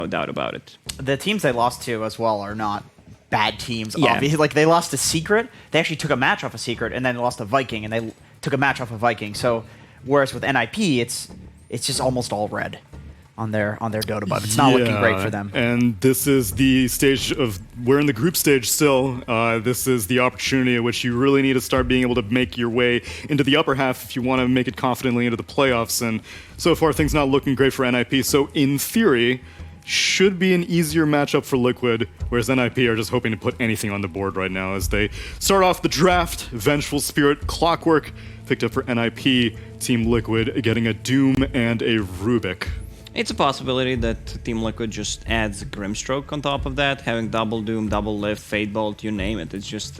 No doubt about it. The teams they lost to as well are not bad teams. Yeah. Obviously, like they lost to Secret. They actually took a match off a Secret, and then lost to Viking, and they took a match off a Viking. So, whereas with NiP, it's just almost all red on their Dota, but it's not looking great for them. And this is the stage of we're in the group stage still. This is the opportunity at which you really need to start being able to make your way into the upper half if you want to make it confidently into the playoffs. And so far, things not looking great for NiP. So in theory, should be an easier matchup for Liquid, whereas NiP are just hoping to put anything on the board right now as they start off the draft. Vengeful Spirit, Clockwork picked up for NiP. Team Liquid getting a Doom and a Rubik. It's a possibility that Team Liquid just adds Grimstroke on top of that, having double Doom, double Lift, Fate Bolt, you name it. It's just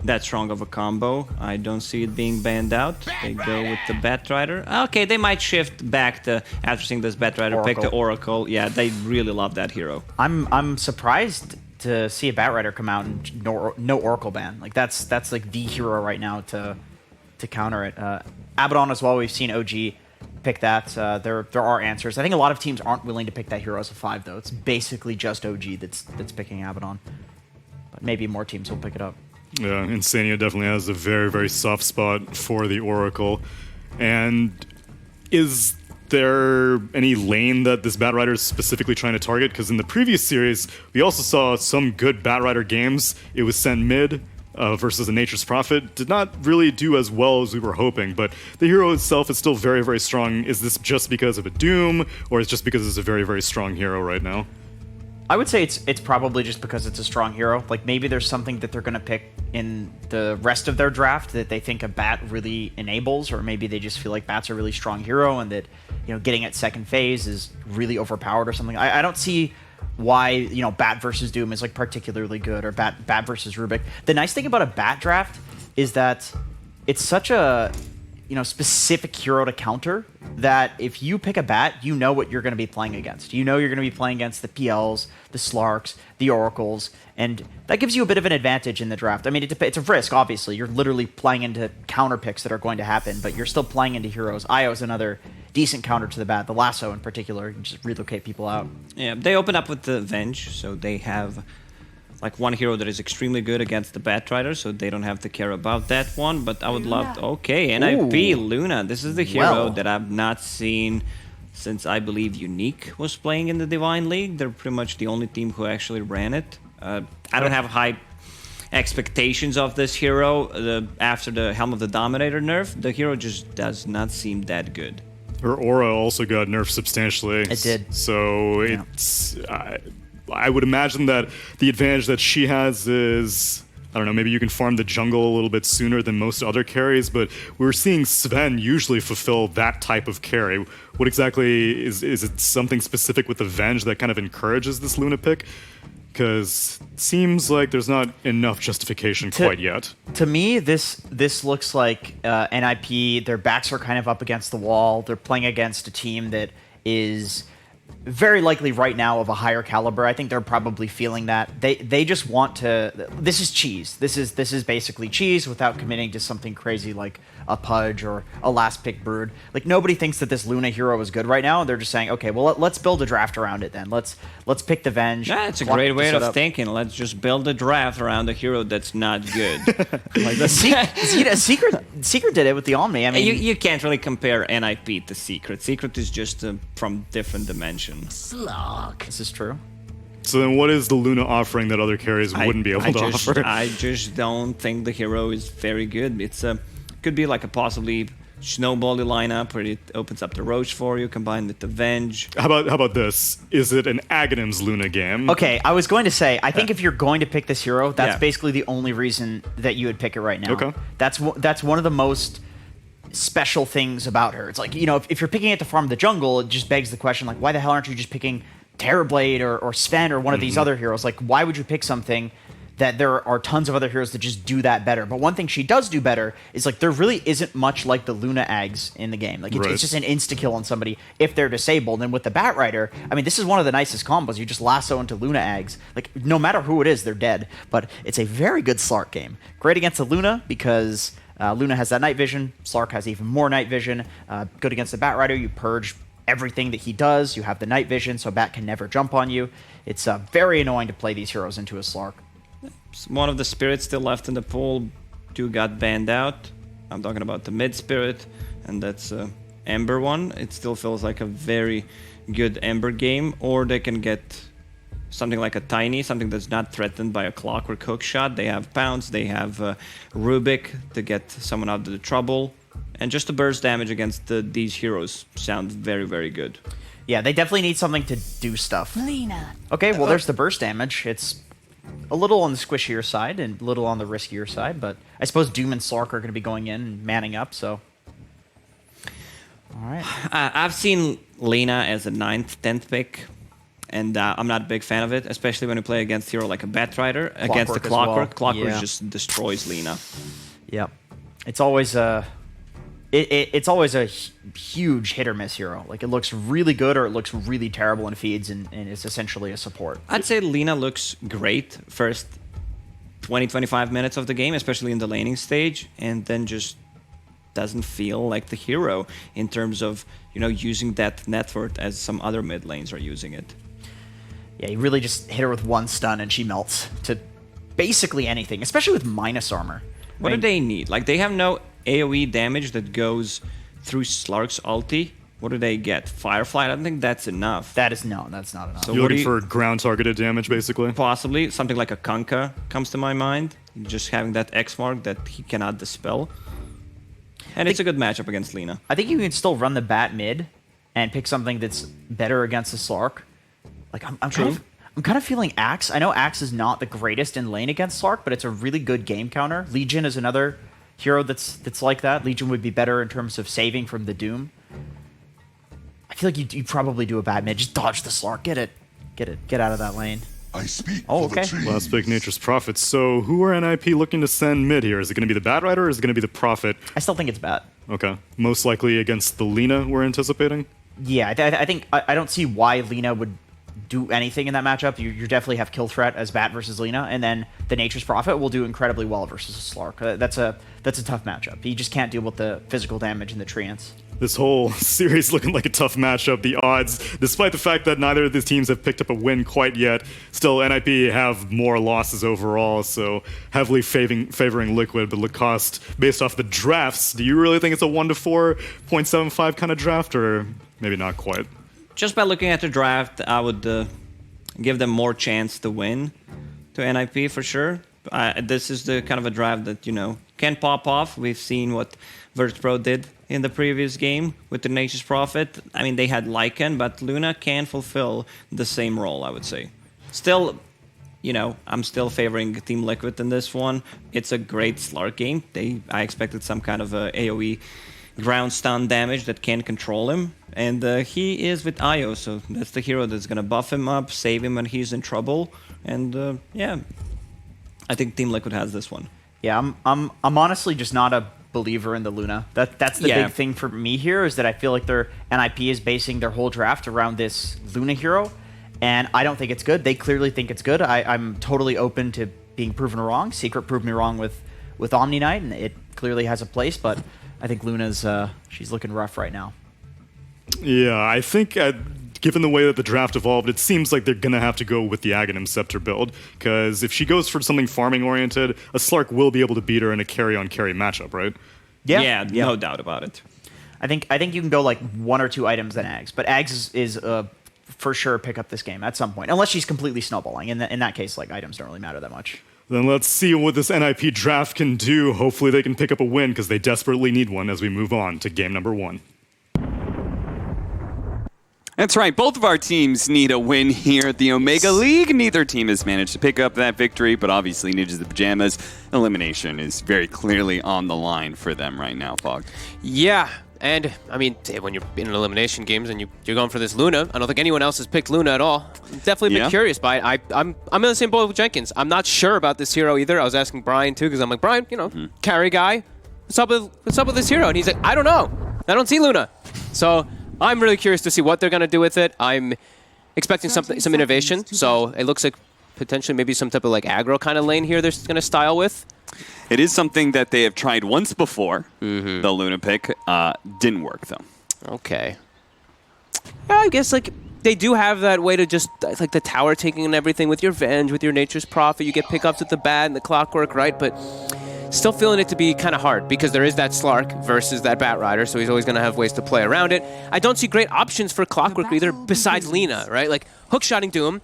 that strong of a combo. I don't see it being banned out. They go with the Batrider. Okay, they might shift back to, after seeing this Batrider, pick the Oracle. Yeah, they really love that hero. I'm surprised to see a Batrider come out and no Oracle ban. Like that's like the hero right now to counter it. Abaddon as well. We've seen OG pick that. There are answers. I think a lot of teams aren't willing to pick that hero as a 5 though. It's basically just OG that's picking Abaddon. But maybe more teams will pick it up. Yeah, Insania definitely has a very, very soft spot for the Oracle. And is there any lane that this Batrider is specifically trying to target? Because in the previous series, we also saw some good Batrider games. It was sent mid versus a Nature's Prophet. Did not really do as well as we were hoping, but the hero itself is still very, very strong. Is this just because of a Doom, or is it just because it's a very, very strong hero right now? I would say it's probably just because it's a strong hero. Like maybe there's something that they're going to pick in the rest of their draft that they think a Bat really enables, or maybe they just feel like Bat's a really strong hero and that, you know, getting at second phase is really overpowered or something. I don't see why, you know, Bat versus Doom is like particularly good, or Bat versus Rubik. The nice thing about a Bat draft is that it's such a, you know, specific hero to counter that if you pick a Bat, you know what you're going to be playing against. You know you're going to be playing against the PLs, the Slarks, the Oracles, and that gives you a bit of an advantage in the draft. I mean, it's a risk, obviously. You're literally playing into counter picks that are going to happen, but you're still playing into heroes. Io is another decent counter to the Bat. The Lasso in particular, you can just relocate people out. Yeah, they open up with the Venge, so they have like one hero that is extremely good against the Batrider, so they don't have to care about that one. But I would love to... Okay, NiP, Luna. This is the hero that I've not seen since I believe Unique was playing in the Divine League. They're pretty much the only team who actually ran it. I don't have high expectations of this hero. After the Helm of the Dominator nerf, the hero just does not seem that good. Her aura also got nerfed substantially. It did. So it's... I would imagine that the advantage that she has is, I don't know, maybe you can farm the jungle a little bit sooner than most other carries, but we're seeing Sven usually fulfill that type of carry. What exactly is it something specific with the Venge that kind of encourages this Luna pick? Because it seems like there's not enough justification quite yet. To me, this looks like NiP, their backs are kind of up against the wall. They're playing against a team that is very likely right now of a higher caliber. I think they're probably feeling that. They just want to... This is cheese. This is basically cheese without committing to something crazy like a Pudge or a last pick Brood. Like, nobody thinks that this Luna hero is good right now. They're just saying, okay, well, let's build a draft around it then. Let's pick the Venge. Yeah, it's a great way of thinking. Let's just build a draft around a hero that's not good. Like Secret did it with the Omni. I mean, you can't really compare NiP to Secret. Secret is just from different dimensions. Slog. This is true. So then what is the Luna offering that other carries wouldn't be able to offer? I just don't think the hero is very good. It's could be like a possibly snowbally lineup where it opens up the Roach for you, combined with the Venge. How about this? Is it an Aghanim's Luna game? Okay, I was going to say, I think if you're going to pick this hero, that's basically the only reason that you would pick it right now. Okay. That's one of the most special things about her. It's like, you know, if you're picking it to farm the jungle, it just begs the question, like, why the hell aren't you just picking Terrorblade or Sven or one of these other heroes? Like, why would you pick something that there are tons of other heroes that just do that better? But one thing she does do better is, like, there really isn't much like the Luna Ags in the game. Like, it's just an insta-kill on somebody if they're disabled. And with the Batrider, I mean, this is one of the nicest combos. You just lasso into Luna Ags. Like, no matter who it is, they're dead. But it's a very good Slark game. Great against the Luna because Luna has that night vision. Slark has even more night vision. Good against the Batrider. You purge everything that he does. You have the night vision, so Bat can never jump on you. It's very annoying to play these heroes into a Slark. One of the spirits still left in the pool. 2 got banned out. I'm talking about the mid spirit, and that's Ember one. It still feels like a very good Ember game, or they can get something like a Tiny, something that's not threatened by a clockwork hook shot. They have Pounce, they have Rubik to get someone out of the trouble, and just the burst damage against these heroes sounds very, very good. Yeah, they definitely need something to do stuff. Lena. Okay, well, there's the burst damage. It's a little on the squishier side and a little on the riskier side, but I suppose Doom and Slark are going to be going in and manning up, so... All right. I've seen Lena as a 9th, 10th pick, and I'm not a big fan of it, especially when you play against hero like a Batrider. Against the Clockwork. Well. Clockwork just destroys Lena. Yep. It's always a... It's always a huge hit or miss hero. Like, it looks really good or it looks really terrible in feeds and is essentially a support. I'd say Lena looks great first 20-25 minutes of the game, especially in the laning stage, and then just doesn't feel like the hero in terms of, you know, using that net worth as some other mid lanes are using it. Yeah, you really just hit her with one stun and she melts to basically anything, especially with minus armor. What do they need? Like, they have no AoE damage that goes through Slark's ulti. What do they get? Firefly? I don't think that's enough. That's not enough. So You're what looking do you- for ground targeted damage, basically. Possibly. Something like a Kunkka comes to my mind. Just having that X mark that he cannot dispel. And it's a good matchup against Lena. I think you can still run the Bat mid and pick something that's better against the Slark. Like, I'm kind of feeling Axe. I know Axe is not the greatest in lane against Slark, but it's a really good game counter. Legion is another hero that's like that. Legion would be better in terms of saving from the Doom. I feel like you probably do a Bat mid. Just dodge the Slark. Get out of that lane. I speak Oh, for the okay. trees. Last pick, Nature's Prophet. So who are NiP looking to send mid here? Is it going to be the Batrider or is it going to be the Prophet? I still think it's Bat. Okay. Most likely against the Lena we're anticipating? Yeah, I think I don't see why Lena would do anything in that matchup. You definitely have kill threat as Bat versus Lena, and then the Nature's Prophet will do incredibly well versus Slark. That's a tough matchup. You just can't deal with the physical damage and the treants. This whole series looking like a tough matchup. The odds, despite the fact that neither of these teams have picked up a win quite yet, still NiP have more losses overall, so heavily favoring Liquid. But Lacoste, based off the drafts, do you really think it's a 1-4, 0.75 kind of draft, or maybe not quite? Just by looking at the draft, I would give them more chance to win to NiP for sure. This is the kind of a draft that, you know, can pop off. We've seen what Virtus.pro did in the previous game with the Nature's Prophet. I mean, they had Lycan, but Luna can fulfill the same role, I would say. Still, you know, I'm still favoring Team Liquid in this one. It's a great Slark game. I expected some kind of a AoE ground stun damage that can control him. And he is with Io, so that's the hero that's going to buff him up, save him when he's in trouble. And yeah, I think Team Liquid has this one. Yeah, I'm honestly just not a believer in the Luna. That's the big thing for me here, is that I feel like their NiP is basing their whole draft around this Luna hero, and I don't think it's good. They clearly think it's good. I'm totally open to being proven wrong. Secret proved me wrong with Omni Knight, and it clearly has a place, but I think Luna's she's looking rough right now. Yeah, I think given the way that the draft evolved, it seems like they're going to have to go with the Aghanim Scepter build, because if she goes for something farming-oriented, a Slark will be able to beat her in a carry-on-carry matchup, right? Yeah, no doubt about it. I think you can go like 1 or 2 items than Ags, but Ags is for sure pick up this game at some point, unless she's completely snowballing. In that case, like, items don't really matter that much. Then let's see what this NiP draft can do. Hopefully they can pick up a win, because they desperately need one as we move on to game number 1. That's right. Both of our teams need a win here at the Omega League. Neither team has managed to pick up that victory, but obviously Ninjas the Pajamas elimination is very clearly on the line for them right now, Fog. Yeah, and I mean, when you're in elimination games and you're going for this Luna, I don't think anyone else has picked Luna at all. I'm definitely been curious by it. I'm in the same boat with Jenkins. I'm not sure about this hero either. I was asking Brian too, because I'm like, Brian, you know, carry guy, what's up with this hero? And he's like, I don't know. I don't see Luna. So I'm really curious to see what they're going to do with it. I'm expecting some innovation. So it looks like potentially maybe some type of like aggro kind of lane here they're going to style with. It is something that they have tried once before, the Luna pick. Didn't work, though. Okay. I guess like they do have that way to just like the tower taking and everything with your Venge, with your Nature's Prophet. You get pickups with the Bat and the Clockwork, right? But still feeling it to be kind of hard because there is that Slark versus that Bat Rider, so he's always going to have ways to play around it. I don't see great options for Clockwork either besides Lina, right? Like hookshotting Doom,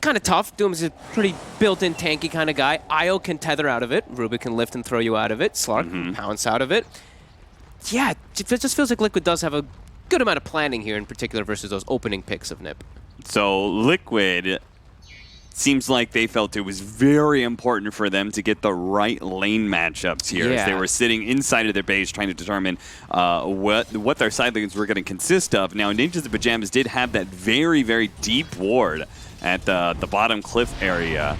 kind of tough. Doom is a pretty built-in tanky kind of guy. Io can tether out of it. Rubik can lift and throw you out of it. Slark can pounce out of it. Yeah, it just feels like Liquid does have a good amount of planning here in particular versus those opening picks of NiP. So Liquid seems like they felt it was very important for them to get the right lane matchups here as they were sitting inside of their base trying to determine what their side lanes were going to consist of. Now, Ninjas of Pajamas did have that very, very deep ward at the bottom cliff area,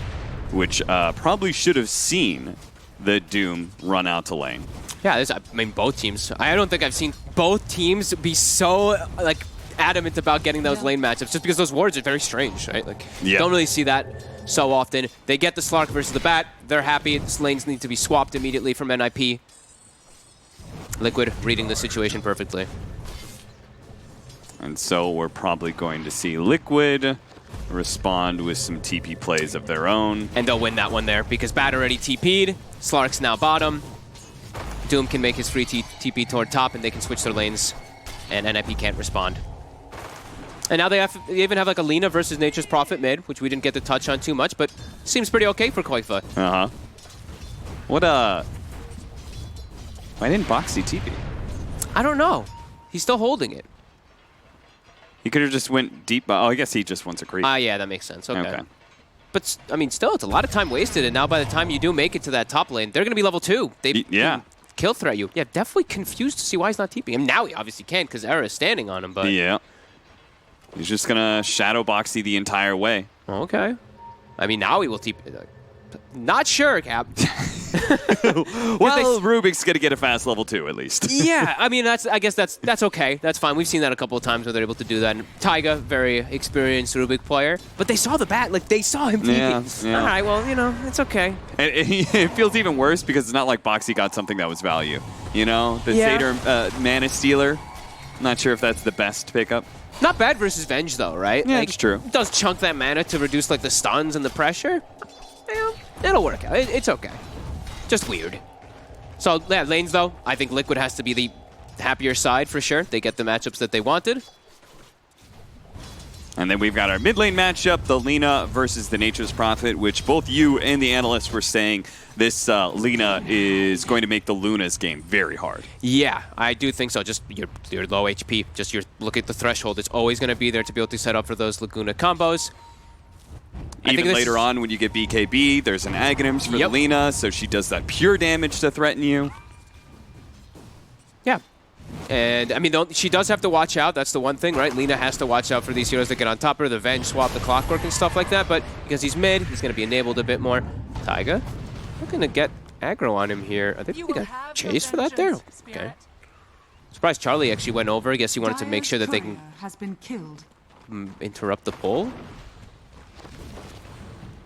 which probably should have seen the Doom run out to lane. Yeah, I mean, both teams. I don't think I've seen both teams be so like adamant about getting those lane matchups, just because those wards are very strange, right? Like, you don't really see that so often. They get the Slark versus the Bat. They're happy. These lanes need to be swapped immediately from NiP. Liquid reading the situation perfectly. And so we're probably going to see Liquid respond with some TP plays of their own. And they'll win that one there because Bat already TP'd. Slark's now bottom. Doom can make his free TP toward top, and they can switch their lanes, and NiP can't respond. And now they even have like a Lina versus Nature's Prophet mid, which we didn't get to touch on too much, but seems pretty okay for Koifa. Why didn't Boxy TP? I don't know. He's still holding it. He could have just went deep. Oh, I guess he just wants a creep. Yeah, that makes sense. Okay. But, I mean, still, it's a lot of time wasted, and now by the time you do make it to that top lane, they're going to be level 2. They kill threat you. Yeah, definitely confused to see why he's not TPing. I mean, now he obviously can because Era is standing on him, but... Yeah. He's just going to shadow Boxy the entire way. Okay. I mean, now he will TP... Not sure, Cap. Well, Rubik's going to get a fast level 2 at least. Yeah, I mean, I guess that's okay. That's fine. We've seen that a couple of times where they're able to do that. And Taiga, very experienced Rubik player. But they saw the Bat. Like, they saw him TP. Yeah. All right, well, you know, it's okay. And it feels even worse because it's not like Boxy got something that was value. You know? The Satyr Mana Stealer. Not sure if that's the best pickup. Not bad versus Venge, though, right? Yeah, like, it's true. It does chunk that mana to reduce, like, the stuns and the pressure. Yeah, it'll work out. It's okay. Just weird. So, yeah, lanes, though. I think Liquid has to be the happier side for sure. They get the matchups that they wanted. And then we've got our mid lane matchup, the Lina versus the Nature's Prophet, which both you and the analysts were saying this Lina is going to make the Luna's game very hard. Yeah, I do think so. Just your low HP, just your look at the threshold. It's always going to be there to be able to set up for those Laguna combos. Even later on when you get BKB, there's an Aghanims for the Lina, so she does that pure damage to threaten you. Yeah. And, I mean, she does have to watch out. That's the one thing, right? Lina has to watch out for these heroes that get on top of her, the Venge, swap the Clockwork and stuff like that. But because he's mid, he's going to be enabled a bit more. Taiga, looking to get aggro on him here. I think he got chased for that there. Okay. Surprised Charlie actually went over. I guess he wanted to make sure that they can interrupt the pull.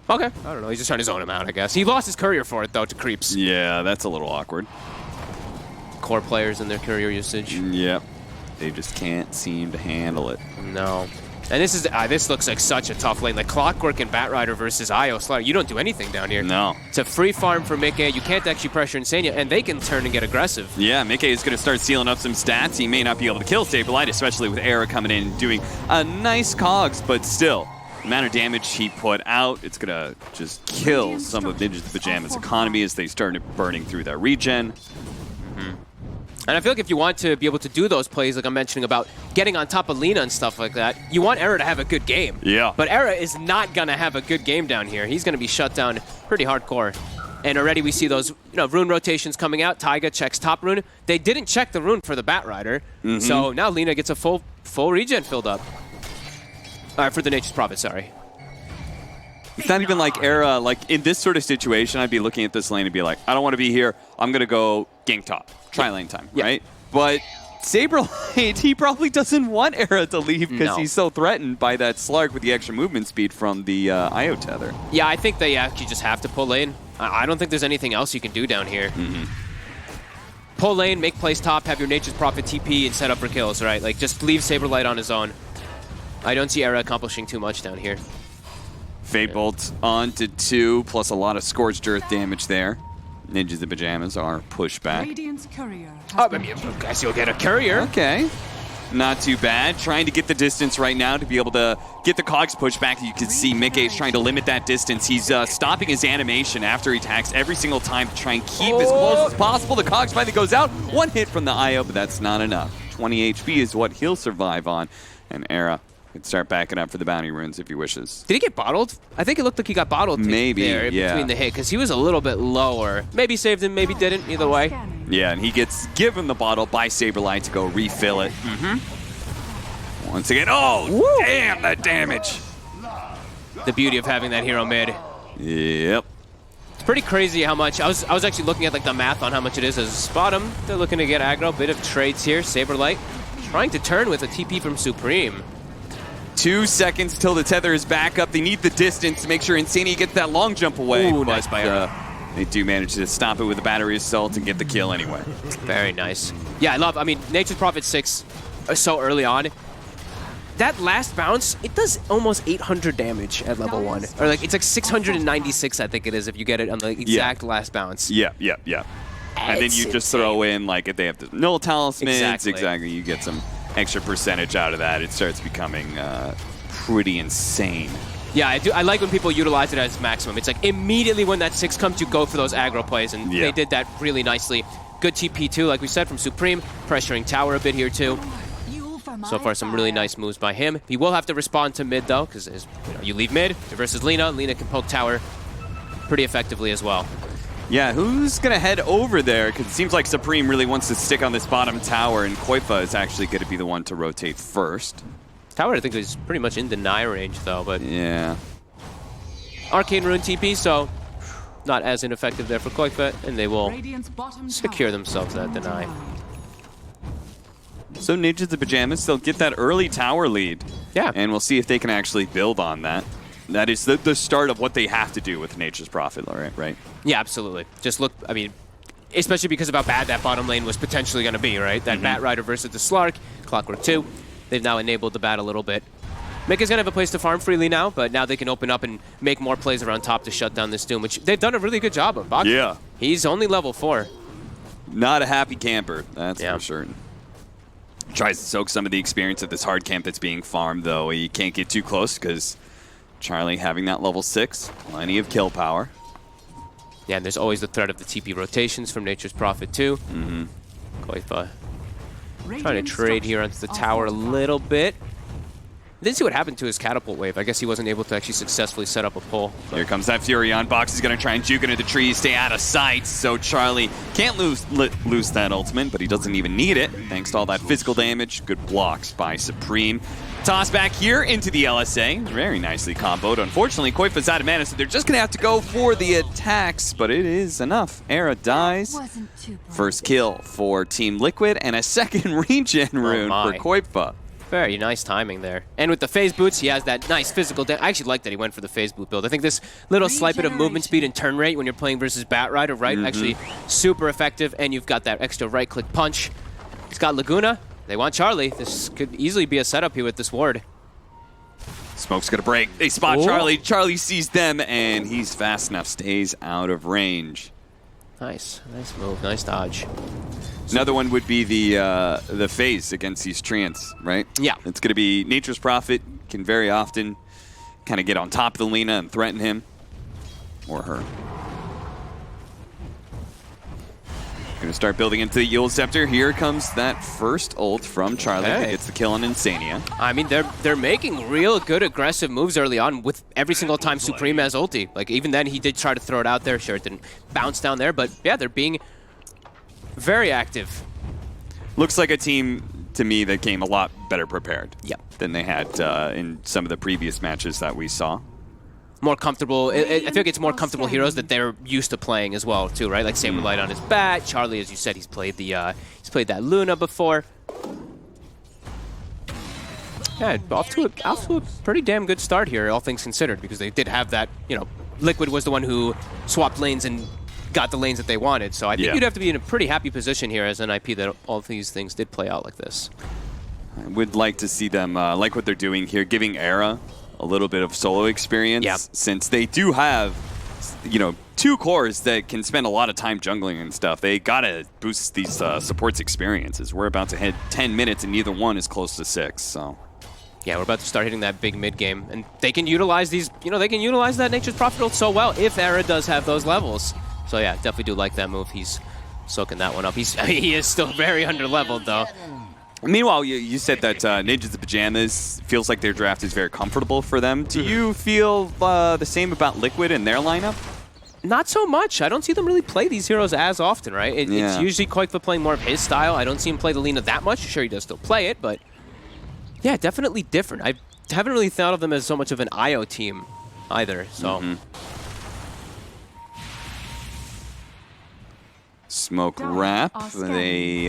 Okay. I don't know. He's just trying to zone him out, I guess. He lost his courier for it, though, to creeps. Yeah, that's a little awkward. Core players and their courier usage. Yep. They just can't seem to handle it. No. And this looks like such a tough lane. Like Clockwork and Batrider versus Io. Slayer, you don't do anything down here. No. It's a free farm for Mickey. You can't actually pressure Insania, and they can turn and get aggressive. Yeah, Mickey is going to start sealing up some stats. He may not be able to kill Stabilite, especially with Era coming in and doing a nice cogs, but still. The amount of damage he put out, it's going to just kill some of Ninjas of Pajamas' economy as they start burning through their regen. And I feel like if you want to be able to do those plays, like I'm mentioning about getting on top of Lina and stuff like that, you want Era to have a good game. Yeah. But Era is not going to have a good game down here. He's going to be shut down pretty hardcore. And already we see those rune rotations coming out. Taiga checks top rune. They didn't check the rune for the Batrider. So now Lina gets a full regen filled up. For the Nature's Prophet, sorry. It's not even like Era, like in this sort of situation, I'd be looking at this lane and be like, I don't want to be here. I'm going to go gank top. Try lane time, right? But Saberlight, he probably doesn't want Era to leave because he's so threatened by that Slark with the extra movement speed from the IO tether. Yeah, I think they actually just have to pull lane. I don't think there's anything else you can do down here. Pull lane, make plays top, have your Nature's Prophet TP and set up for kills, right? Like, just leave Saberlight on his own. I don't see Era accomplishing too much down here. Fate Bolt on to 2, plus a lot of Scorched Earth damage there. Ninjas and Pajamas are pushed back. Oh, I mean, I guess you'll get a courier. Okay. Not too bad. Trying to get the distance right now to be able to get the cogs pushed back. You can see Mickey is trying to limit that distance. He's stopping his animation after he attacks every single time to try and keep as close as possible. The cogs finally goes out. One hit from the IO, but that's not enough. 20 HP is what he'll survive on. And Era can start backing up for the bounty runes if he wishes. Did he get bottled? I think it looked like he got bottled maybe, there between the hit, because he was a little bit lower. Maybe saved him, maybe didn't. Either way. Yeah, and he gets given the bottle by Saberlight to go refill it. Once again, oh, damn, that damage. The beauty of having that hero mid. Yep. It's pretty crazy how much. I was actually looking at like the math on how much it is as a spot him. They're looking to get aggro. Bit of trades here. Saberlight trying to turn with a TP from Supreme. 2 seconds till the tether is back up. They need the distance to make sure Insania gets that long jump away. Ooh, nice by Era. They do manage to stop it with a battery assault and get the kill anyway. Very nice. Yeah, I mean, Nature's Prophet 6 so early on. That last bounce, it does almost 800 damage at level 1. Or like, it's like 696, I think it is, if you get it on the exact last bounce. Yeah. And then you just throw in, like, if they have the null talismans, exactly, you get some extra percentage out of that. It starts becoming pretty insane. Yeah, I like when people utilize it as maximum. It's like immediately when that 6 comes, you go for those aggro plays, and they did that really nicely. Good TP too, like we said, from Supreme, pressuring tower a bit here too. So far, some really nice moves by him. He will have to respond to mid though, because you leave mid versus Lina. Lina can poke tower pretty effectively as well. Yeah, who's going to head over there? Because it seems like Supreme really wants to stick on this bottom tower, and Koifa is actually going to be the one to rotate first. Tower, I think, is pretty much in deny range, though, but... Yeah. Arcane Rune TP, so not as ineffective there for Koifa, and they will secure themselves that deny. So Ninjas and Pajamas, they'll get that early tower lead. Yeah. And we'll see if they can actually build on that. That is the start of what they have to do with Nature's Prophet, right? Yeah, absolutely. Just look, I mean, especially because of how bad that bottom lane was potentially going to be, right? That Bat Rider versus the Slark, Clockwork 2. They've now enabled the bat a little bit. Mika's going to have a place to farm freely now, but now they can open up and make more plays around top to shut down this Doom, which they've done a really good job of. Baki, yeah. He's only level 4. Not a happy camper, that's for sure. Tries to soak some of the experience of this hard camp that's being farmed, though. He can't get too close because Charlie having that level 6, plenty of kill power. Yeah, and there's always the threat of the TP rotations from Nature's Prophet, too. Koifa trying to trade here onto the tower a little bit. Didn't see what happened to his catapult wave. I guess he wasn't able to actually successfully set up a pull. Here comes that Furion. Box is going to try and juke into the trees, stay out of sight. So Charlie can't lose that ultimate, but he doesn't even need it. Thanks to all that physical damage. Good blocks by Supreme. Toss back here into the LSA. Very nicely comboed. Unfortunately, Koifa's out of mana, so they're just going to have to go for the attacks, but it is enough. Era dies. First kill for Team Liquid, and a second regen rune for Koifa. Very nice timing there. And with the phase boots, he has that nice physical damage. I actually like that he went for the phase boot build. I think this little slight bit of movement speed and turn rate when you're playing versus Bat Rider, right? Actually super effective, and you've got that extra right-click punch. He's got Laguna. They want Charlie. This could easily be a setup here with this ward. Smoke's gonna break. They spot Charlie. Charlie sees them, and he's fast enough, stays out of range. Nice move, nice dodge. Another one would be the phase against these treants, right? Yeah. It's going to be Nature's Prophet can very often kind of get on top of the Lina and threaten him or her. Going to start building into the Eul Scepter. Here comes that first ult from Charlie. That gets the kill on Insania. I mean, they're making real good aggressive moves early on with every single time Supreme has ulti. Like, even then, he did try to throw it out there. Sure, it didn't bounce down there, but yeah, they're being very active. Looks like a team, to me, that came a lot better prepared than they had in some of the previous matches that we saw. More comfortable. I feel like it's more comfortable heroes that they're used to playing as well, too, right? Like Saberlight on his bat. Charlie, as you said, he's played that Luna before. Yeah, off to a pretty damn good start here, all things considered, because they did have that. Liquid was the one who swapped lanes and got the lanes that they wanted. So I think you'd have to be in a pretty happy position here as NiP that all these things did play out like this. I would like to see them, like what they're doing here, giving Era a little bit of solo experience, since they do have, you know, 2 cores that can spend a lot of time jungling and stuff. They gotta boost these supports experiences. We're about to hit 10 minutes and neither one is close to 6, so. Yeah, we're about to start hitting that big mid game, and they can utilize these, you know, they can utilize that Nature's Prophet ult so well if Era does have those levels. So yeah, definitely do like that move. He's soaking that one up. He is still very under-leveled though. Meanwhile, you said that Ninjas of Pajamas feels like their draft is very comfortable for them. Do you feel the same about Liquid and their lineup? Not so much. I don't see them really play these heroes as often, right? It's usually Koikva playing more of his style. I don't see him play the Lina that much. Sure, he does still play it, but yeah, definitely different. I haven't really thought of them as so much of an IO team either, so. Smoke wrap. They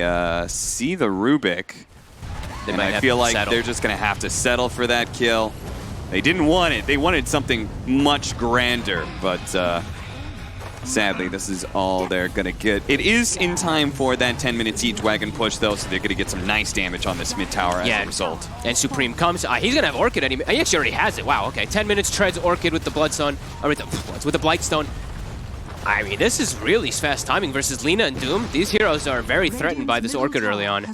see the Rubik. And I feel like they're just going to have to settle for that kill. They didn't want it. They wanted something much grander, but sadly, this is all they're going to get. It is in time for that 10-minute siege wagon push, though, so they're going to get some nice damage on this mid tower as a result. And Supreme comes. He's going to have Orchid. He actually already has it. Wow, okay. 10 minutes, treads Orchid with the Bloodstone, or with the Blightstone. I mean, this is really fast timing versus Lina and Doom. These heroes are very threatened by this Orchid early on.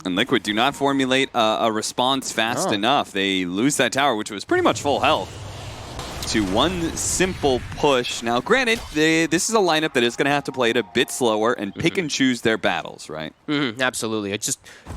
And Liquid do not formulate a response fast enough. They lose that tower, which was pretty much full health, to one simple push. Now, granted, this is a lineup that is going to have to play it a bit slower and pick and choose their battles, right? Absolutely.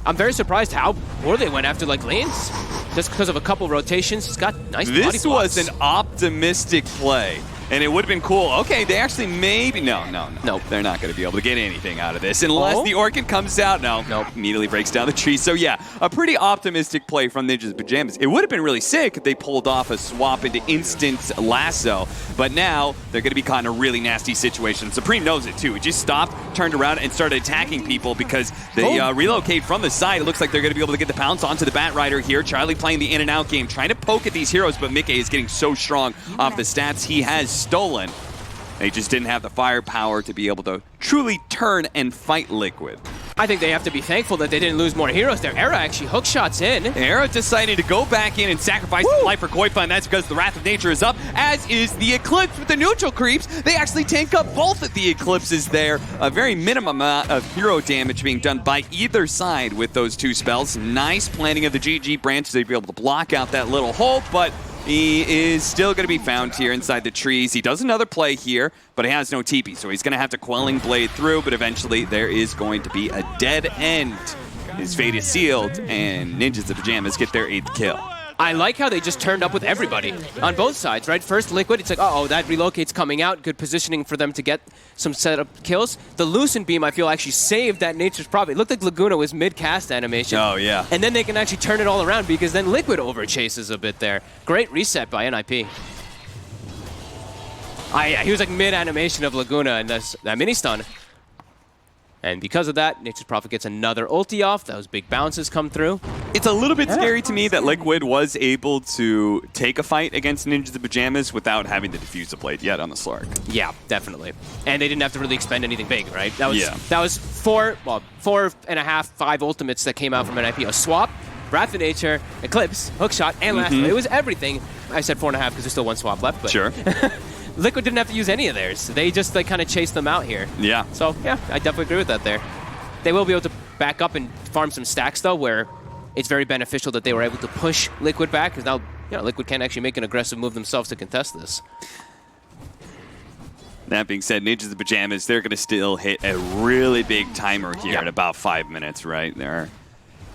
I'm very surprised how poor they went after like lanes. Just because of a couple rotations. It's got nice body blocks. This was an optimistic play. And it would have been cool. Okay, they actually maybe... No. Nope. They're not going to be able to get anything out of this. Unless the Orchid comes out. Nope. Immediately breaks down the tree. So yeah, a pretty optimistic play from Ninjas Pajamas. It would have been really sick if they pulled off a swap into instant lasso. But now, they're going to be caught in a really nasty situation. Supreme knows it too. He just stopped, turned around, and started attacking people because they relocate from the side. It looks like they're going to be able to get the pounce onto the Bat Rider here. Charlie playing the in and out game, trying to poke at these heroes, but Mickey is getting so strong off the stats he has stolen. They just didn't have the firepower to be able to truly turn and fight Liquid. I think they have to be thankful that they didn't lose more heroes there. Era actually hook shots in. Era decided to go back in and sacrifice his life for Koifa, and that's because the Wrath of Nature is up, as is the Eclipse with the neutral creeps. They actually tank up both of the Eclipses there. A very minimum amount of hero damage being done by either side with those 2 spells. Nice planning of the GG branch to be able to block out that little hole, but he is still going to be found here inside the trees. He does another play here, but he has no TP, so he's going to have to Quelling Blade through, but eventually there is going to be a dead end. His fate is sealed, and Ninjas of Pajamas get their 8th kill. I like how they just turned up with everybody on both sides, right? First Liquid, it's like, uh-oh, that relocate's coming out. Good positioning for them to get some setup kills. The Lucent Beam, I feel, actually saved that Nature's Prophet. It looked like Laguna was mid-cast animation. Oh, yeah. And then they can actually turn it all around because then Liquid overchases a bit there. Great reset by NiP. He was like mid-animation of Laguna and that mini-stun. And because of that, Nature's Prophet gets another ulti off. Those big bounces come through. It's a little bit scary to me that Liquid was able to take a fight against Ninjas of Pajamas without having to defuse the blade yet on the Slark. Yeah, definitely. And they didn't have to really expend anything big, right? That was 4.5, 5 ultimates that came out from NiP. A swap, Wrath of Nature, Eclipse, Hookshot, and last one. It was everything. I said 4.5 because there's still 1 swap left. But sure. Liquid didn't have to use any of theirs. They just kind of chased them out here. Yeah. So, yeah, I definitely agree with that there. They will be able to back up and farm some stacks, though, where it's very beneficial that they were able to push Liquid back, because now Liquid can't actually make an aggressive move themselves to contest this. That being said, Ninjas of Pajamas, they're going to still hit a really big timer here at about 5 minutes, right?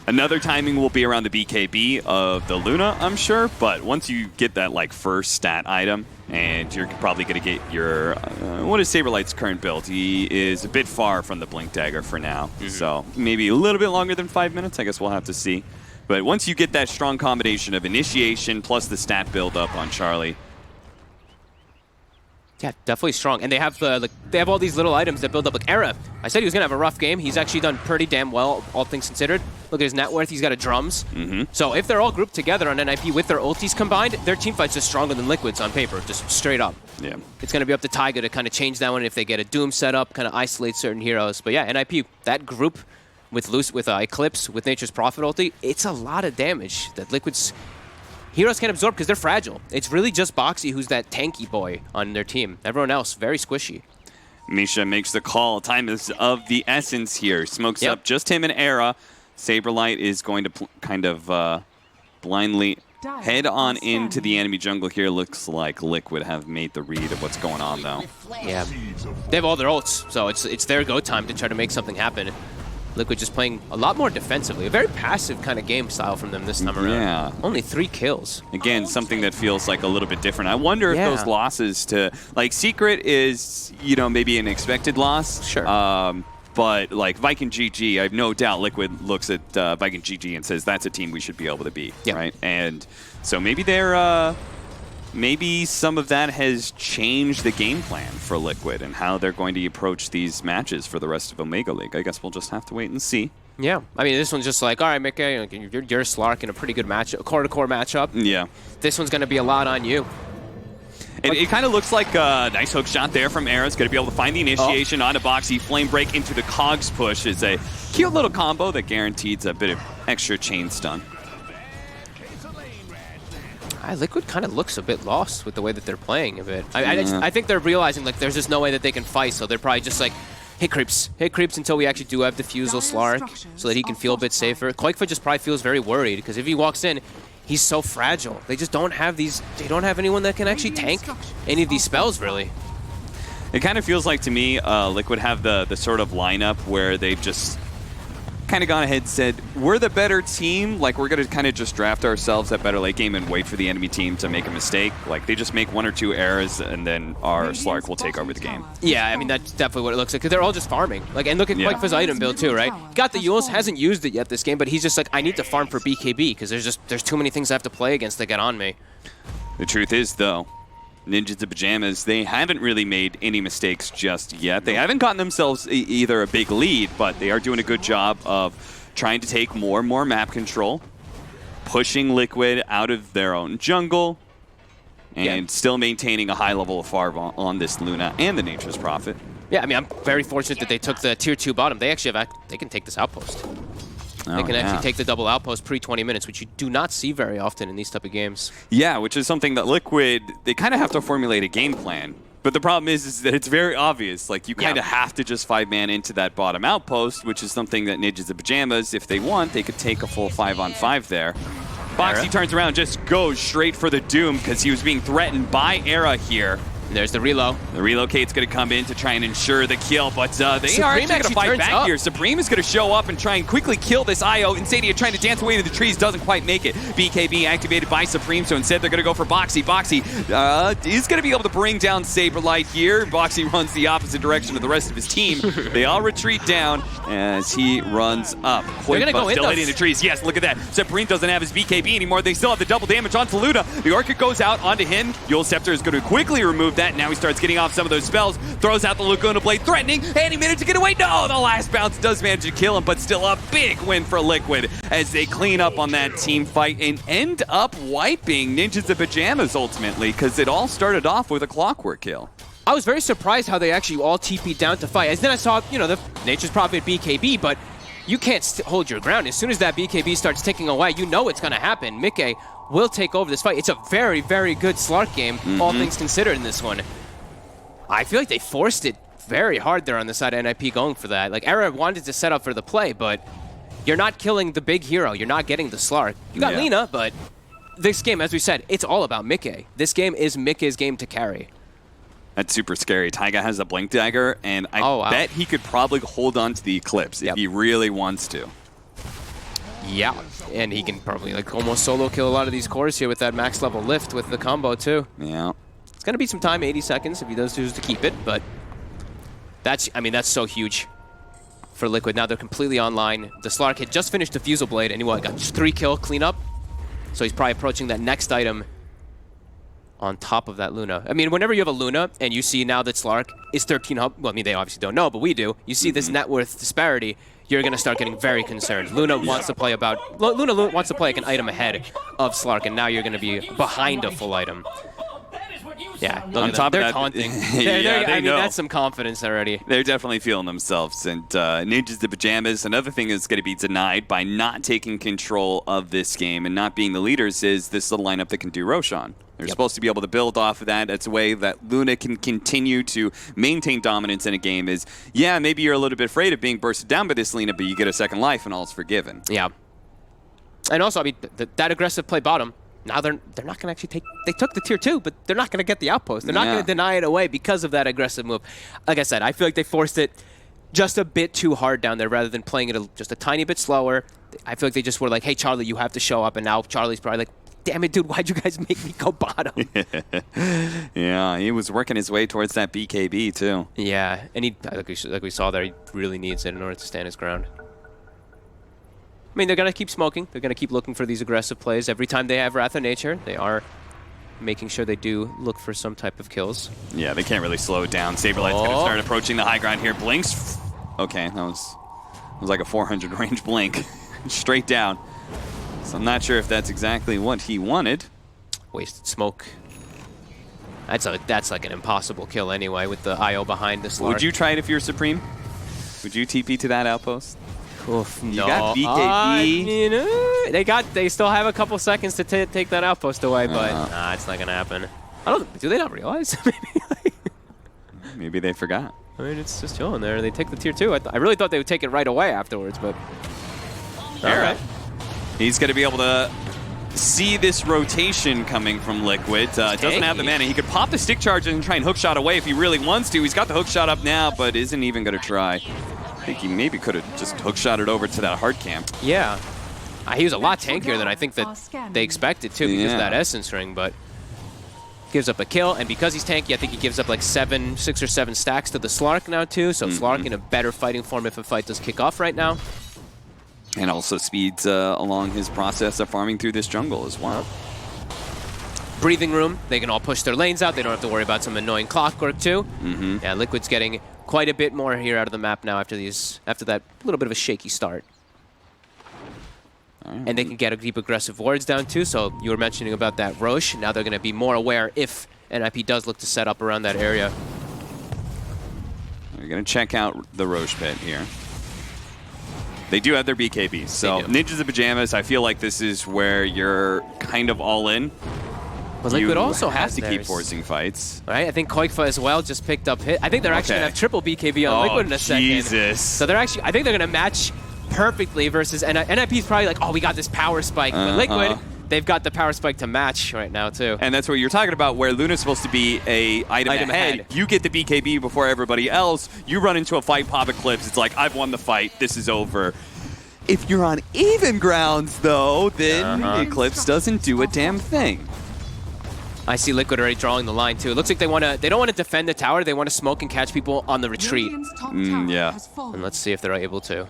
Another timing will be around the BKB of the Luna, I'm sure, but once you get that first stat item, and you're probably going to get your, what is Saberlight's current build? He is a bit far from the Blink Dagger for now, so maybe a little bit longer than 5 minutes, I guess we'll have to see. But once you get that strong combination of initiation plus the stat build up on Charlie, yeah, definitely strong. And they have they have all these little items that build up. Like Era, I said he was going to have a rough game. He's actually done pretty damn well, all things considered. Look at his net worth. He's got a drums. So if they're all grouped together on NiP with their ultis combined, their teamfight's just stronger than Liquid's on paper, just straight up. Yeah. It's going to be up to Taiga to kind of change that one if they get a Doom setup, kind of isolate certain heroes. But yeah, NiP, that group with Eclipse, with Nature's Prophet ulti, it's a lot of damage that Liquid's heroes can't absorb because they're fragile. It's really just Boxy who's that tanky boy on their team. Everyone else, very squishy. Misha makes the call. Time is of the essence here. Smokes up just him and Era. Saberlight is going to kind of blindly head on into the enemy jungle here. Looks like Liquid have made the read of what's going on, though. Yeah, they have all their ults, so it's their go time to try to make something happen. Liquid just playing a lot more defensively. A very passive kind of game style from them this time around. Yeah. Only 3 kills. Again, something that feels like a little bit different. I wonder if those losses to, like, Secret is, you know, maybe an expected loss. Sure. But, like, Viking GG, I have no doubt Liquid looks at Viking GG and says, that's a team we should be able to beat, right? And so maybe they're, maybe some of that has changed the game plan for Liquid and how they're going to approach these matches for the rest of Omega League. I guess we'll just have to wait and see. Yeah, I mean, this one's just like, all right, Mickey, you're Slark in a pretty good match, a core-to-core matchup. Yeah. This one's going to be a lot on you. It kind of looks like a nice hook shot there from Era's. Going to be able to find the initiation onto Boxy. Flame break into the Cogs push is a cute little combo that guarantees a bit of extra chain stun. Liquid kind of looks a bit lost with the way that they're playing a bit. I think they're realizing like there's just no way that they can fight, so they're probably just like hit creeps until we actually do have Diffusal Slark, so that he can feel a bit safer. Quakefoot just probably feels very worried because if he walks in, he's so fragile. They just don't have these. They don't have anyone that can actually tank any of these spells, really. It kind of feels like to me, Liquid have the sort of lineup where they've just kind of gone ahead and said, we're the better team, like we're going to kind of just draft ourselves at better late game and wait for the enemy team to make a mistake. Like they just make 1 or 2 errors and then our Slark will take over the game. Yeah, I mean, that's definitely what it looks like, because they're all just farming. Like, and look at Quakefoot's item build too, right? Got the Yules, hasn't used it yet this game, but he's just like, I need to farm for BKB, because there's too many things I have to play against that get on me. The truth is, though, Ninjas of Pajamas, they haven't really made any mistakes just yet. They haven't gotten themselves either a big lead, but they are doing a good job of trying to take more and more map control, pushing Liquid out of their own jungle, and still maintaining a high level of farm on this Luna and the Nature's Prophet. Yeah, I mean, I'm very fortunate that they took the tier 2 bottom. They actually they can take this outpost. They can actually take the double outpost pre-20 minutes, which you do not see very often in these type of games. Yeah, which is something that Liquid, they kind of have to formulate a game plan. But the problem is that it's very obvious. Like, you kind of have to just 5-man into that bottom outpost, which is something that Ninjas of Pajamas, if they want, they could take a full 5-on-5 there. Boxy turns around, just goes straight for the Doom because he was being threatened by Era here. And there's the reload. The relocate's going to come in to try and ensure the kill, but they are actually going to fight back here. Supreme is going to show up and try and quickly kill this IO. Insadia trying to dance away to the trees, doesn't quite make it. BKB activated by Supreme, so instead they're going to go for Boxy. Boxy is going to be able to bring down Saberlight here. Boxy runs the opposite direction of the rest of his team. They all retreat down as he runs up. They're going to go still hitting the trees. Yes, look at that. Supreme doesn't have his BKB anymore. They still have the double damage onto Luna. The Orchid goes out onto him. Yule Scepter is going to quickly remove that. Now he starts getting off some of those spells, throws out the Laguna Blade, threatening, and he managed to get away. No, the last bounce does manage to kill him, but still a big win for Liquid as they clean up on that team fight and end up wiping Ninjas of Pajamas ultimately, because it all started off with a clockwork kill. I was very surprised how they actually all TP'd down to fight. As then I saw, you know, the Nature's Prophet BKB, but you can't hold your ground. As soon as that BKB starts ticking away, you know it's going to happen. Mickey will take over this fight. It's a very, very good Slark game, all things considered in this one. I feel like they forced it very hard there on the side of NiP going for that. Like, Era wanted to set up for the play, but you're not killing the big hero. You're not getting the Slark. You got Lina, but this game, as we said, it's all about Mickey. This game is Mickey's game to carry. That's super scary. Taiga has a Blink Dagger, and I bet he could probably hold on to the Eclipse if he really wants to. Yeah, and he can probably like almost solo kill a lot of these cores here with that max level lift with the combo too. Yeah. It's going to be some time, 80 seconds, if he does choose to keep it, but that's so huge for Liquid. Now they're completely online. The Slark had just finished Diffusal Blade, and he got 3 kill cleanup, so he's probably approaching that next item on top of that Luna. I mean, whenever you have a Luna, and you see now that Slark is 13 hub, well, I mean, they obviously don't know, but we do. You see this net worth disparity, you're going to start getting very concerned. Luna wants to play Luna wants to play like an item ahead of Slark, and now you're going to be behind a full item. Yeah, look On at them. top of They're that, taunting. yeah, they I mean, know. that's some confidence already. They're definitely feeling themselves. And Ninjas the Pajamas, another thing that's going to be denied by not taking control of this game and not being the leaders is this little lineup that can do Roshan. They're supposed to be able to build off of that. That's a way that Luna can continue to maintain dominance in a game is, yeah, maybe you're a little bit afraid of being bursted down by this Luna, but you get a second life and all's forgiven. Yeah. And also, I mean, that aggressive play bottom, now they're not going to actually take... They took the tier 2, but they're not going to get the outpost. They're not going to deny it away because of that aggressive move. Like I said, I feel like they forced it just a bit too hard down there rather than playing it just a tiny bit slower. I feel like they just were like, hey, Charlie, you have to show up. And now Charlie's probably like, damn it, dude, why'd you guys make me go bottom? Yeah, he was working his way towards that BKB, too. Yeah, and he, like we saw there, he really needs it in order to stand his ground. I mean, they're going to keep smoking. They're going to keep looking for these aggressive plays. Every time they have Wrath of Nature, they are making sure they do look for some type of kills. Yeah, they can't really slow it down. Saberlight's going to start approaching the high ground here. Blinks. Okay, that was like a 400 range blink. Straight down. So I'm not sure if that's exactly what he wanted. Wasted smoke. That's like an impossible kill anyway with the IO behind the Slark. Would you try it if you're Supreme? Would you TP to that outpost? Oof, You no. got BKB. They still have a couple seconds to take that outpost away, but nah, it's not gonna happen. Do they not realize? Maybe they forgot. I mean, it's just chilling there. They take the tier 2. I really thought they would take it right away afterwards, but all right. He's going to be able to see this rotation coming from Liquid. Doesn't have the mana. He could pop the stick charge and try and hookshot away if he really wants to. He's got the hookshot up now, but isn't even going to try. I think he maybe could have just hookshot it over to that hard camp. Yeah. He was a lot tankier than I think that they expected, too, because of that Essence Ring, but gives up a kill, and because he's tanky, I think he gives up like 6 or 7 stacks to the Slark now, too, so Slark in a better fighting form if a fight does kick off right now. And also speeds along his process of farming through this jungle as well. Breathing room. They can all push their lanes out. They don't have to worry about some annoying clockwork, too. Yeah, Liquid's getting quite a bit more here out of the map now after that little bit of a shaky start. And they can get a deep aggressive wards down, too. So you were mentioning about that Roche. Now they're going to be more aware if NiP does look to set up around that area. We're going to check out the Roche pit here. They do have their BKBs, so Ninjas of Pajamas, I feel like this is where you're kind of all in. But Liquid also has to keep forcing fights. Right, I think Koikfa as well just picked up hit. I think they're actually going to have triple BKB on Liquid in a second. Jesus. So they're actually, I think they're going to match perfectly versus NiP's probably like, oh, we got this power spike. But Liquid, they've got the power spike to match right now, too. And that's what you're talking about, where Luna's supposed to be a item ahead. You get the BKB before everybody else. You run into a fight, pop Eclipse. It's like, I've won the fight. This is over. If you're on even grounds, though, then Eclipse doesn't do a damn thing. I see Liquid already drawing the line, too. It looks like they don't want to defend the tower. They want to smoke and catch people on the retreat. Yeah. And let's see if they're able to.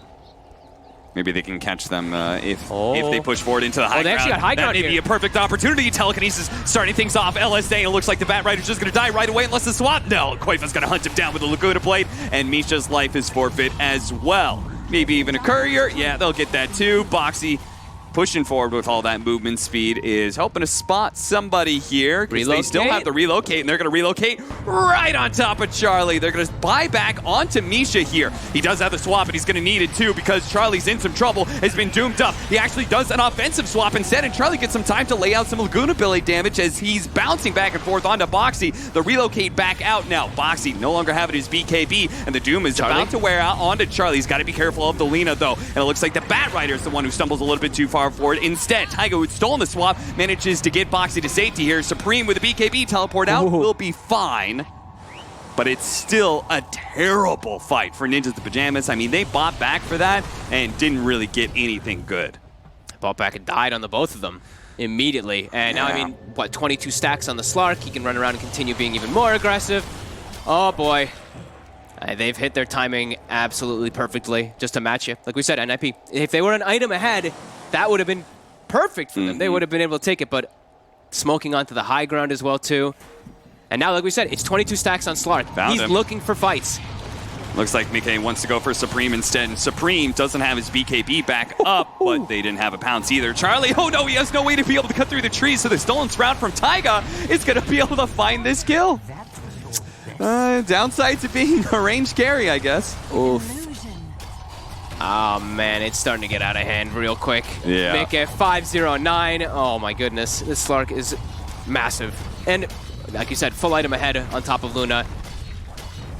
Maybe they can catch them if they push forward into the high ground. They actually got high ground That may be a perfect opportunity. Telekinesis starting things off. LSA, and it looks like the Bat Rider's just going to die right away unless the swap. No, Koifa's going to hunt him down with the Laguna Blade, and Misha's life is forfeit as well. Maybe even a courier. Yeah, they'll get that too. Boxy pushing forward with all that movement speed is hoping to spot somebody here. They still have to relocate, and they're going to relocate right on top of Charlie. They're going to buy back onto Misha here. He does have the swap, and he's going to need it too because Charlie's in some trouble, has been doomed up. He actually does an offensive swap instead, and Charlie gets some time to lay out some Laguna Billy damage as he's bouncing back and forth onto Boxy. The relocate back out now. Boxy no longer having his BKB, and the Doom is about to wear out onto Charlie. He's got to be careful of the Lina, though, and it looks like the Bat Rider is the one who stumbles a little bit too far forward. Instead, Taiga, who'd stolen the swap, manages to get Boxy to safety here. Supreme with the BKB teleport out will be fine. But it's still a terrible fight for Ninjas the Pajamas. I mean, they bought back for that and didn't really get anything good. Bought back and died on the both of them immediately. And now, I mean, what, 22 stacks on the Slark. He can run around and continue being even more aggressive. Oh, boy. They've hit their timing absolutely perfectly just to match you. Like we said, NiP, if they were an item ahead, that would have been perfect for them. They would have been able to take it, but smoking onto the high ground as well, too. And now, like we said, it's 22 stacks on Slark. He's looking for fights. Looks like Mickey wants to go for Supreme instead, and Supreme doesn't have his BKB back up, but they didn't have a pounce either. Charlie, oh no, he has no way to be able to cut through the trees, so the stolen sprout from Taiga is going to be able to find this kill. Downside to being a range carry, I guess. Oof. Oh man, it's starting to get out of hand real quick. Yeah. Mickey 509. Oh my goodness, this Slark is massive. And like you said, full item ahead on top of Luna.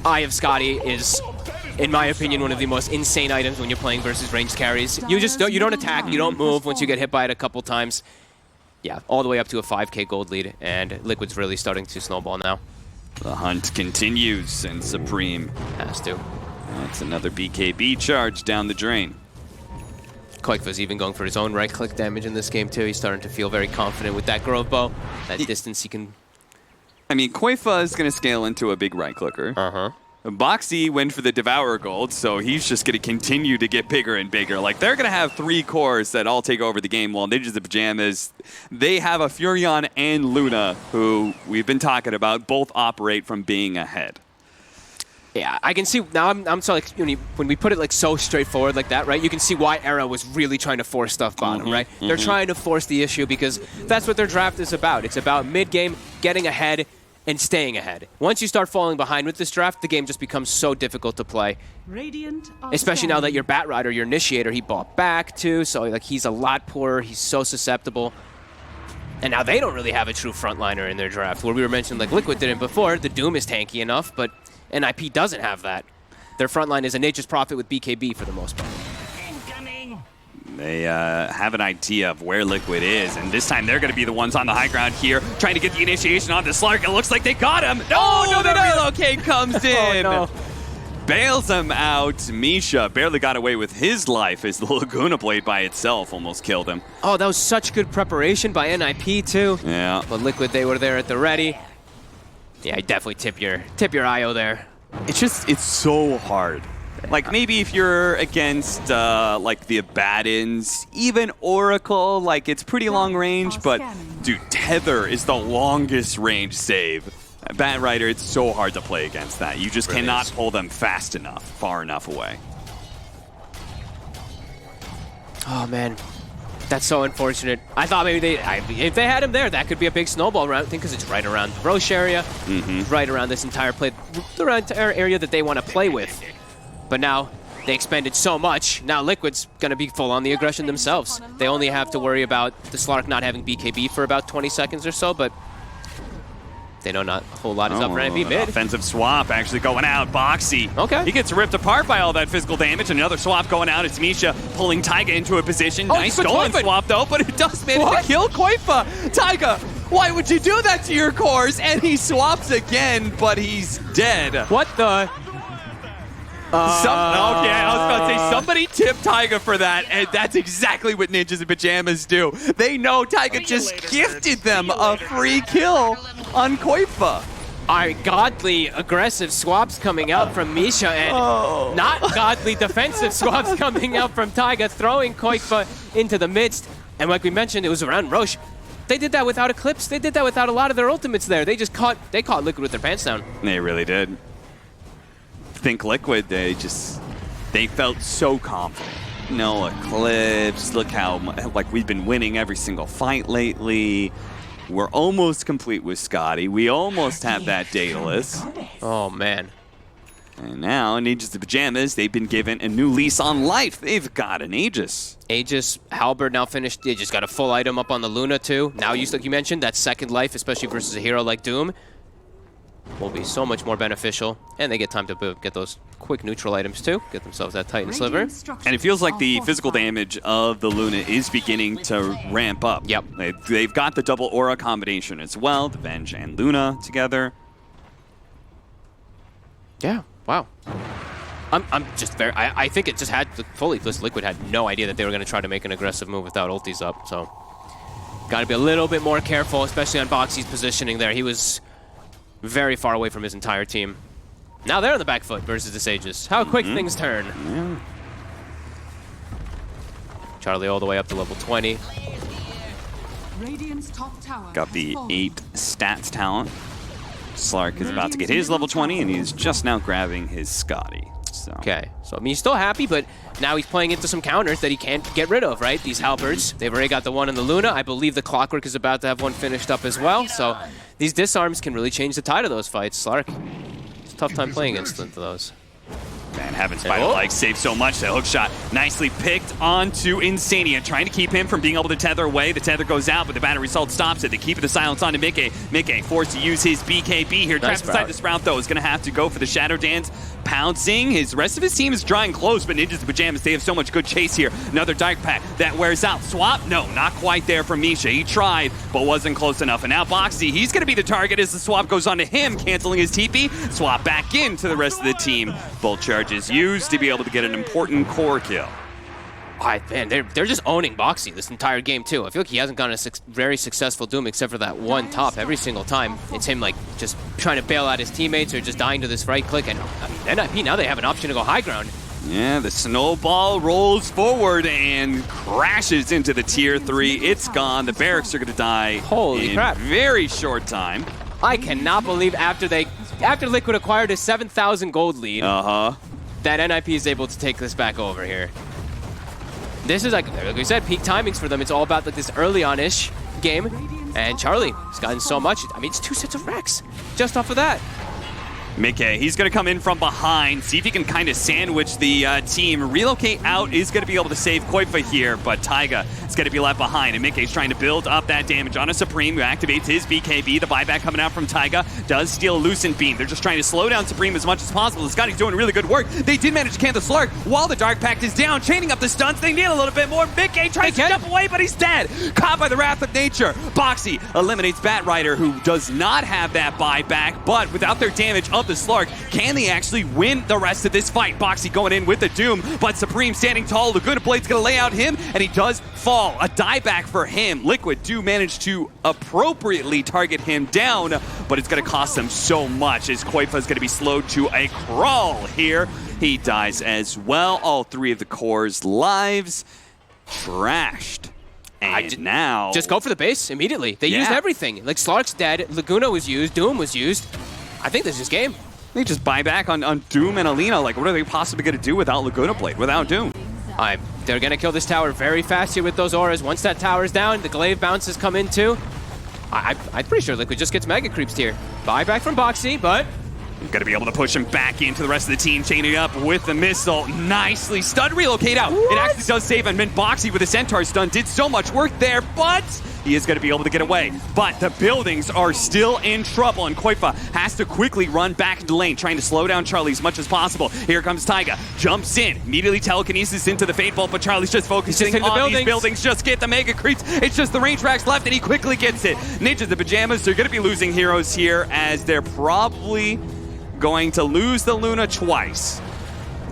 Eye of Scotty is, in my opinion, one of the most insane items when you're playing versus ranged carries. You just don't attack, you don't move once you get hit by it a couple times. Yeah, all the way up to a 5k gold lead, and Liquid's really starting to snowball now. The hunt continues, and Supreme has to. That's another BKB charge down the drain. Koikva's even going for his own right-click damage in this game too. He's starting to feel very confident with that Grove Bow. That distance he can... I mean, Koifa is going to scale into a big right-clicker. Boxy went for the Devourer Gold, so he's just going to continue to get bigger and bigger. Like, they're going to have 3 cores that all take over the game, while Ninjas the Pajamas, they have a Furion and Luna, who we've been talking about, both operate from being ahead. Yeah, I can see now. I'm so like when we put it like so straightforward like that, right? You can see why Era was really trying to force stuff bottom, right? They're trying to force the issue because that's what their draft is about. It's about mid-game getting ahead and staying ahead. Once you start falling behind with this draft, the game just becomes so difficult to play. Especially now that your Bat Rider, your initiator, he bought back too, so like he's a lot poorer. He's so susceptible. And now they don't really have a true frontliner in their draft. Where we were mentioning like Liquid didn't before. The Doom is tanky enough, but NiP doesn't have that. Their frontline is a Nature's Prophet with BKB for the most part. They have an idea of where Liquid is, and this time they're going to be the ones on the high ground here, trying to get the initiation on the Slark. It looks like they got him. No, the relocate comes in. Oh, no. Bails him out. Misha barely got away with his life as the Laguna Blade by itself almost killed him. Oh, that was such good preparation by NiP too. Yeah. But Liquid, they were there at the ready. Yeah, I definitely tip your IO there. It's so hard. Like, maybe if you're against, like, the Abaddons, even Oracle, like, it's pretty long range, but, dude, Tether is the longest range save. Bat Rider, it's so hard to play against that. You just cannot pull them fast enough, far enough away. Oh, man. That's so unfortunate. I thought maybe if they had him there, that could be a big snowball round thing because it's right around the Roche area, right around this entire area that they want to play with. But now they expended so much. Now Liquid's going to be full on the aggression themselves. They only have to worry about the Slark not having BKB for about 20 seconds or so, but they know not a whole lot is up for NiP mid. Offensive swap actually going out. Boxy. Okay. He gets ripped apart by all that physical damage. Another swap going out. It's Misha pulling Taiga into a position. Nice stolen swap though, but it does manage to kill Koifa. Taiga, why would you do that to your cores? And he swaps again, but he's dead. What the? Okay, I was about to say, somebody tip Taiga for that, and that's exactly what Ninjas in Pajamas do. They know Taiga just gifted them a free kill on Koifa. Godly aggressive swaps coming out from Misha, and not godly defensive swaps coming out from Taiga, throwing Koifa into the midst. And like we mentioned, it was around Roche. They did that without Eclipse. They did that without a lot of their ultimates there. They just caught Liquid with their pants down. They really did. Think Liquid, they felt so confident. No Eclipse, look how, like, we've been winning every single fight lately. We're almost complete with Scotty. We almost have that Daedalus. Oh, man. And now, Ninjas the Pajamas, they've been given a new lease on life. They've got an Aegis. Aegis, Halberd now finished. They just got a full item up on the Luna, too. Now, like you mentioned, that second life, especially versus a hero like Doom, will be so much more beneficial, and they get time to get those quick neutral items too, get themselves that Titan Sliver. And it feels like the physical damage of the Luna is beginning to ramp up. Yep. They've got the double aura combination as well, the Venge and Luna together. Yeah, wow. I'm just very, I think it just had, fully, this Liquid had no idea that they were going to try to make an aggressive move without ultis up, so got to be a little bit more careful, especially on Boxy's positioning there. He was very far away from his entire team. Now they're on the back foot versus this Aegis. How quick things turn. Charlie all the way up to level 20. Got the 8 stats talent. Slark is about to get his level 20, and he's just now grabbing his Scotty. So. Okay, so I mean, he's still happy, but now he's playing into some counters that he can't get rid of, right? These halberds, they've already got the one in the Luna. I believe the Clockwork is about to have one finished up as well. So these disarms can really change the tide of those fights. Slark, it's a tough time playing against those. Man, having Spider Like saved so much. That hook shot nicely picked onto Insania, trying to keep him from being able to tether away. The tether goes out, but the battery assault stops it. They keep the silence onto Mickey. Mickey forced to use his BKB here. Trapped inside the Sprout, though, is going to have to go for the Shadow Dance. Pouncing. His rest of his team is drawing close, but Ninjas the Pajamas, they have so much good chase here. Another Dark Pack that wears out. Swap? No, not quite there from Misha. He tried, but wasn't close enough. And now Boxy, he's going to be the target as the swap goes on to him, canceling his TP. Swap back into the rest of the team. Bolt charges used to be able to get an important core kill. Man, they're just owning Boxy this entire game, too. I feel like he hasn't gotten a very successful Doom except for that one top every single time. It's him, like, just trying to bail out his teammates or just dying to this right click. And I mean, NiP, now they have an option to go high ground. Yeah, the snowball rolls forward and crashes into the tier 3. It's gone. The barracks are going to die Holy crap. Very short time. I cannot believe after Liquid acquired a 7,000 gold lead, that NiP is able to take this back over here. This is like we said, peak timings for them. It's all about like this early on-ish game. And Charlie has gotten so much. I mean, it's 2 sets of Rex just off of that. Mickey, he's going to come in from behind, see if he can kind of sandwich the team. Relocate out is going to be able to save Koifa here, but Taiga is going to be left behind. And Mickey's trying to build up that damage on a Supreme who activates his BKB. The buyback coming out from Taiga does steal a Lucent Beam. They're just trying to slow down Supreme as much as possible. Scotty's doing really good work. They did manage to can the Slark while the Dark Pact is down, chaining up the stunts. They need a little bit more. Mickey tries to jump away, but he's dead. Caught by the wrath of nature. Boxy eliminates Batrider, who does not have that buyback, but without their damage of the Slark, can they actually win the rest of this fight? Boxy going in with the Doom, but Supreme standing tall. Laguna Blade's going to lay out him, and he does fall. A dieback for him. Liquid do manage to appropriately target him down, but it's going to cost them so much as Koifa is going to be slowed to a crawl here. He dies as well. All 3 of the core's lives trashed. And now... Just go for the base immediately. They used everything. Like, Slark's dead, Laguna was used, Doom was used. I think this is game. They just buy back on Doom and Alina. Like, what are they possibly going to do without Laguna Blade, without Doom? They're going to kill this tower very fast here with those auras. Once that tower's down, the glaive bounces come in too. I'm pretty sure Liquid just gets Mega Creeps here. Buyback from Boxy, but... Going to be able to push him back into the rest of the team, chaining up with the missile. Nicely stun relocate out. What? It actually does save him. And Boxy with the Centaur stun did so much work there, but he is going to be able to get away. But the buildings are still in trouble, and Koifa has to quickly run back into lane, trying to slow down Charlie as much as possible. Here comes Taiga, jumps in, immediately telekinesis into the Fate Bolt, but Charlie's just focusing on these buildings. Just get the Mega Creeps. It's just the range racks left, and he quickly gets it. Ninjas the Pajamas, they're going to be losing heroes here, as they're probably going to lose the Luna twice,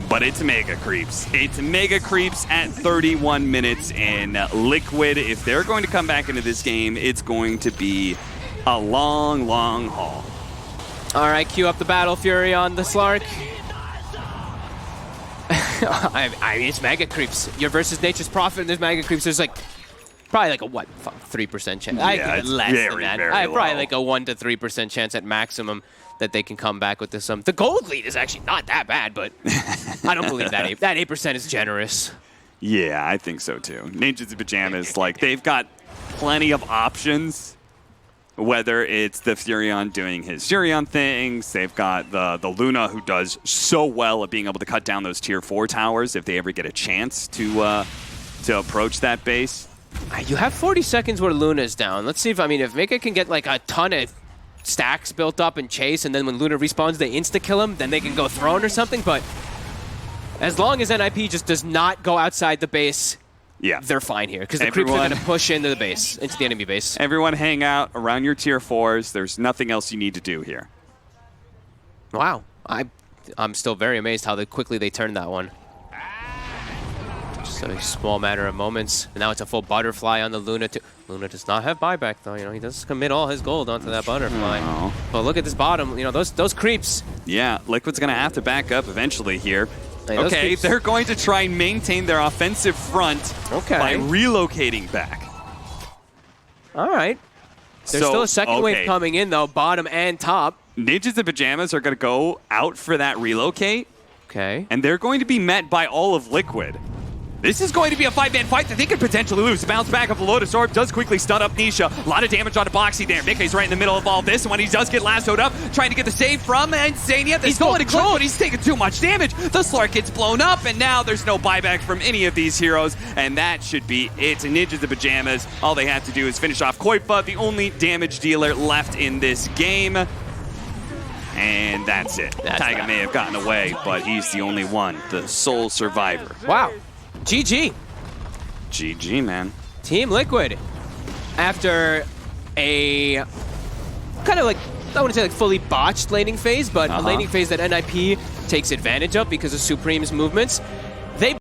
but it's Mega Creeps. It's Mega Creeps at 31 minutes in. Liquid, if they're going to come back into this game, it's going to be a long, long haul. All right, cue up the Battle Fury on the Slark. I mean, it's Mega Creeps. You're versus Nature's Prophet, and there's Mega Creeps. There's like probably like a, what, 3% chance? Yeah, I think less than that. Very low. Probably like a 1 to 3% chance at maximum that they can come back with this. The gold lead is actually not that bad, but I don't believe that 8% is generous. Yeah, I think so too. Ninjas in Pajamas, like, they've got plenty of options. Whether it's the Furion doing his Furion things, they've got the Luna who does so well at being able to cut down those tier 4 towers if they ever get a chance to approach that base. You have 40 seconds where Luna is down. Let's see if Mika can get like a ton of stacks built up and chase, and then when Luna respawns, they insta-kill him, then they can go throne or something, but as long as NiP just does not go outside the base, they're fine here, because the creeps are going to push into the base, into the enemy base. Everyone hang out around your tier 4s. There's nothing else you need to do here. Wow. I'm still very amazed how quickly they turned that one. Just a small matter of moments. And now it's a full butterfly on the Luna too. Luna does not have buyback though. You know, he does commit all his gold onto that butterfly. Oh. But look at this bottom. You know, those creeps. Yeah, Liquid's going to have to back up eventually here. Hey, okay, they're going to try and maintain their offensive front by relocating back. All right. There's still a second wave coming in though, bottom and top. Ninjas in Pajamas are going to go out for that relocate. Okay. And they're going to be met by all of Liquid. This is going to be a 5-man fight that they could potentially lose. Bounce back of the Lotus Orb does quickly stun up Nisha. A lot of damage on Boxy there. Mickey's right in the middle of all this, and when he does get lassoed up, trying to get the save from Insania. He's going to control, but he's taking too much damage. The Slark gets blown up, and now there's no buyback from any of these heroes, and that should be it. Ninjas of Pajamas, all they have to do is finish off Koipa, the only damage dealer left in this game. And that's it. Taiga may have gotten away, but he's the only one, the sole survivor. Wow. GG. GG, man. Team Liquid. After a kind of like, I wouldn't say like fully botched laning phase, but a laning phase that NiP takes advantage of because of Supreme's movements.